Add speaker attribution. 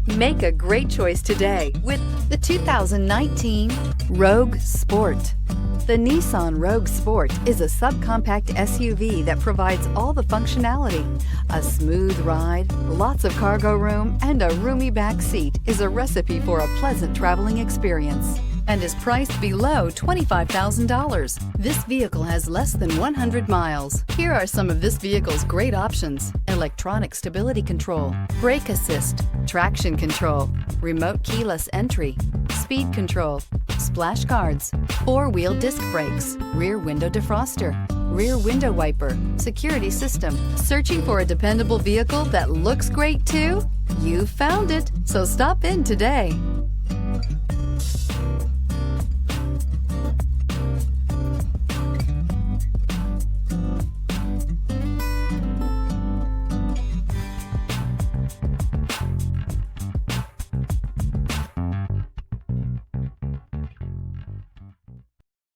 Speaker 1: Make a great choice today with the 2019 Rogue Sport. The Nissan Rogue Sport is a subcompact SUV that provides all the functionality. A smooth ride, lots of cargo room, and a roomy back seat is a recipe for a pleasant traveling experience and is priced below $25,000. This vehicle has less than 100 miles. Here are some of this vehicle's great options: electronic stability control, brake assist, traction control, remote keyless entry, speed control, splash guards, four-wheel disc brakes, rear window defroster, rear window wiper, security system. Searching for a dependable vehicle that looks great too? You found it, so stop in today.